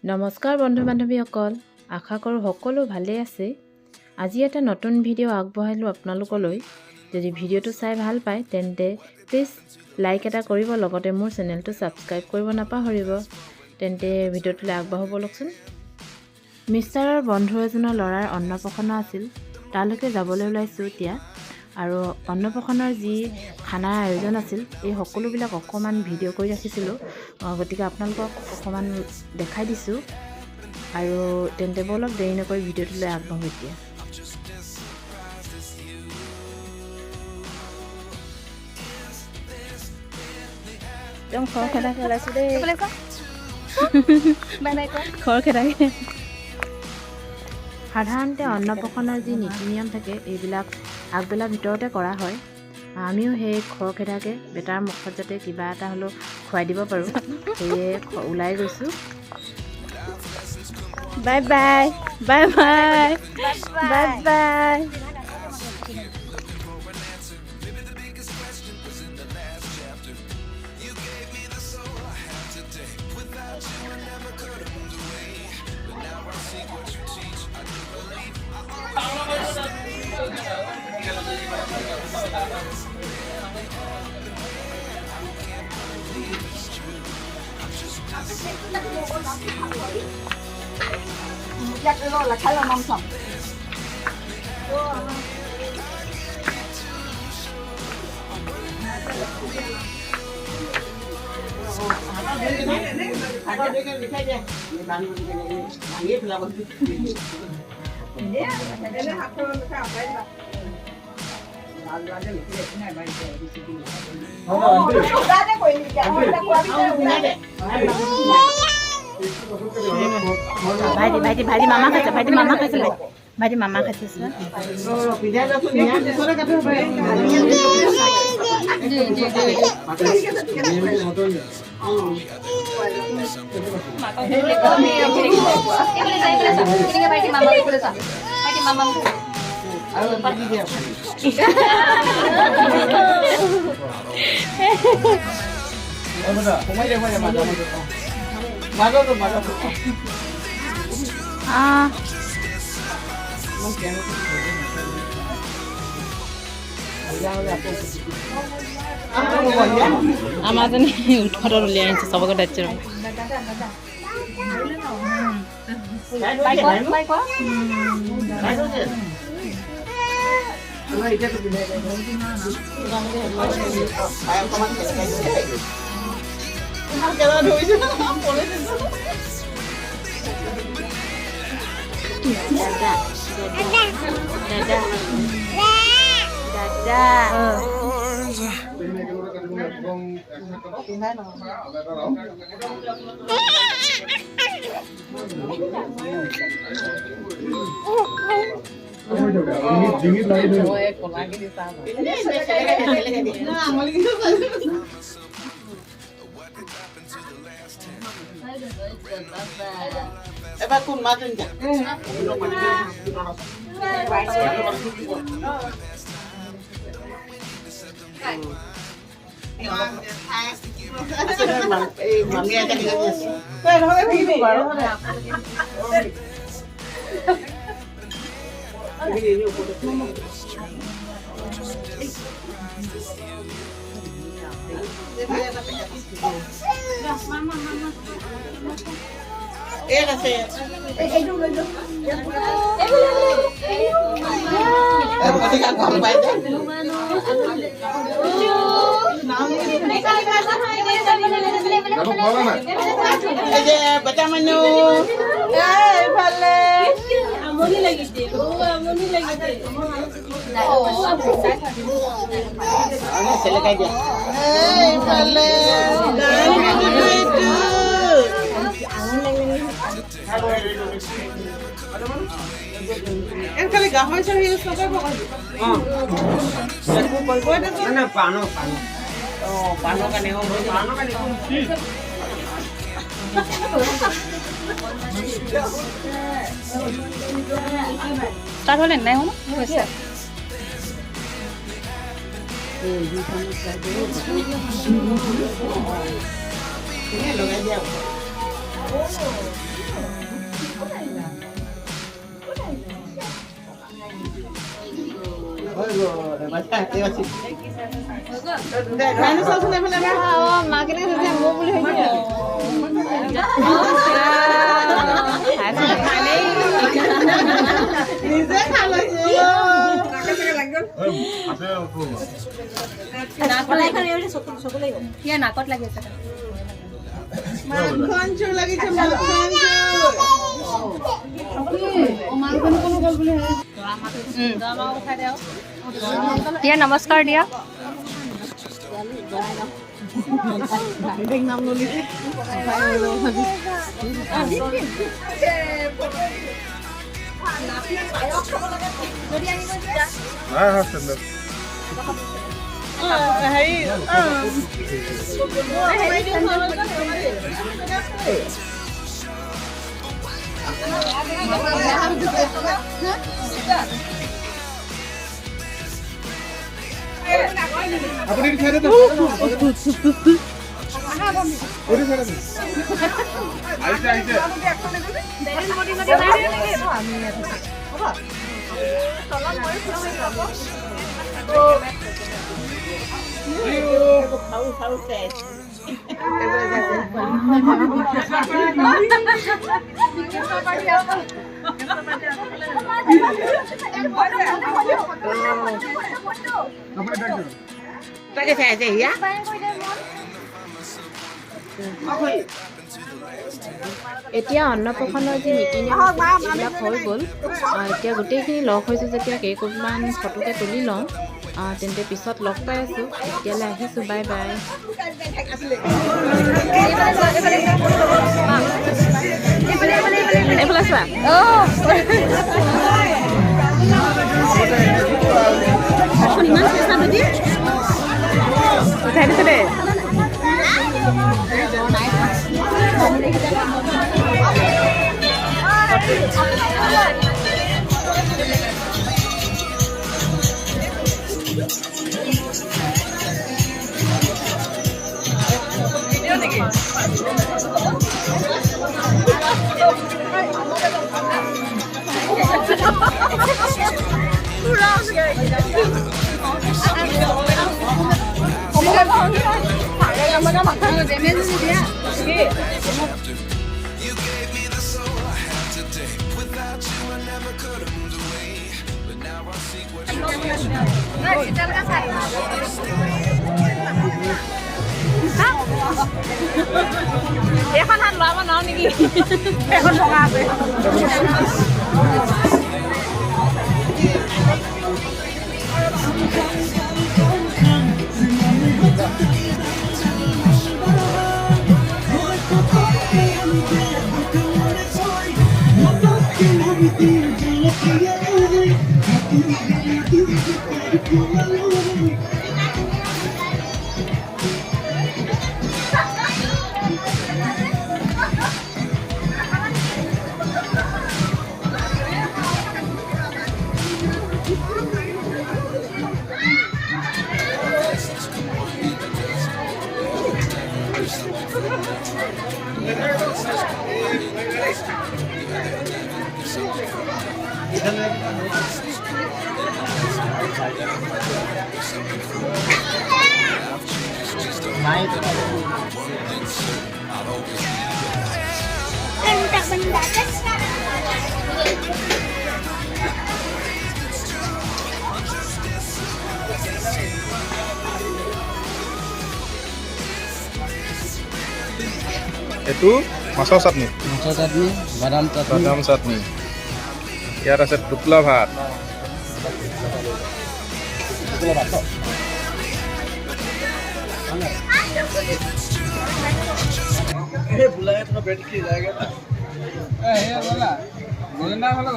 নমস্কাৰ বন্ধু বান্ধৱীসকল, আশা কৰোঁ সকলো ভালেই আছে। আজি এটা নতুন ভিডিঅ' আগবঢ়ালোঁ আপোনালোকলৈ। যদি ভিডিঅ'টো চাই ভাল পায় তেন্তে প্লিজ লাইক এটা কৰিব, লগতে মোৰ চেনেলটো ছাবস্ক্ৰাইব কৰিব নাপাহৰিব। তেন্তে ভিডিঅ'টোলৈ আগবাঢ়ো ব'লকচোন। মিষ্টাৰৰ বন্ধু এজনৰ ল'ৰাৰ অন্নপ্ৰসন্ন আছিল, তালৈকে যাবলৈ ওলাইছোঁ এতিয়া। আৰু অন্নপ্ৰসন্নৰ যি খানাৰ আয়োজন আছিল এই সকলোবিলাক অকণমান ভিডিঅ' কৰি ৰাখিছিলোঁ, গতিকে আপোনালোকক অকণমান দেখাই দিছোঁ। আৰু তেন্তে ব'লক দেৰি নকৰি ভিডিঅ'টোলৈ আগবাঢ়ো এতিয়া। একদম খৰখেদাকৈ ওলাইছোঁ দেই, খৰখেদাকৈ। সাধাৰণতে অন্নপ্ৰসন্নৰ যি নীতি নিয়ম থাকে এইবিলাক আগবেলাৰ ভিতৰতে কৰা হয়। আমিও সেই খৰখেদাকৈ বেটাৰ মুখত যাতে কিবা এটা হ'লেও খুৱাই দিব পাৰোঁ, সেয়ে ওলাই গৈছোঁ। Bye bye bye bye bye bye. là khá là mong sống. ভাইটি মামা খাইছে, ভাইটি মামা খাইছে, ভাইটি মামা খাইছে। আমাজনী উৎসৱত উলিয়াই আনিছে চবকে দায়িত্ব। এবার কোন মাছেন যা মামি একটা দিকে আছে কই হবে ভিডিও করো ভিডিও করে মামা এক আছে এইটো লৈ যাও এই কাম পাই দে এই যে বাটা মানু এই ভালে আমনি লাগিছে আমনি লাগিছে আমি ছেলে কাই দিয়া এই ভালে এর খালি গাহই সহ ইউজ করব দেখো বলবো না পানো পানো ও পানো কানে ও পানো কানে স্টার্ট হলেন নাই হলো লগাই দিয়া নাকত লাগি আছে দিয়া নমস্কাৰ দিয়া আপুনি খাই দে আহিছে আহিছে তাকে চাই আছে ইয়া এতিয়া অন্নপ্ৰসন্নৰ যি নীতি নিয়ম এইবিলাক হৈ গ'ল এতিয়া গোটেইখিনি লগ হৈছোঁ যেতিয়া কেইকোপমান ফটোকে তুলি লওঁ তেন্তে পিছত লগ পাই আছোঁ এতিয়ালৈ আহিছোঁ বাই বাই এইফালে চোৱা ইমান চেষ্টা যদি উঠাই দিছে দেই এখন হাত লৰাব নোৱাৰো নেকি এখন লগা আছে এইটো মাছৰ চাটনি মাছৰ চাটনি বাদাম চাটনি ইয়াত আছে টোপোলা ভাত बुलाया थोड़ा बैठ के जाएगा ना ए वाला गोलंदा वाला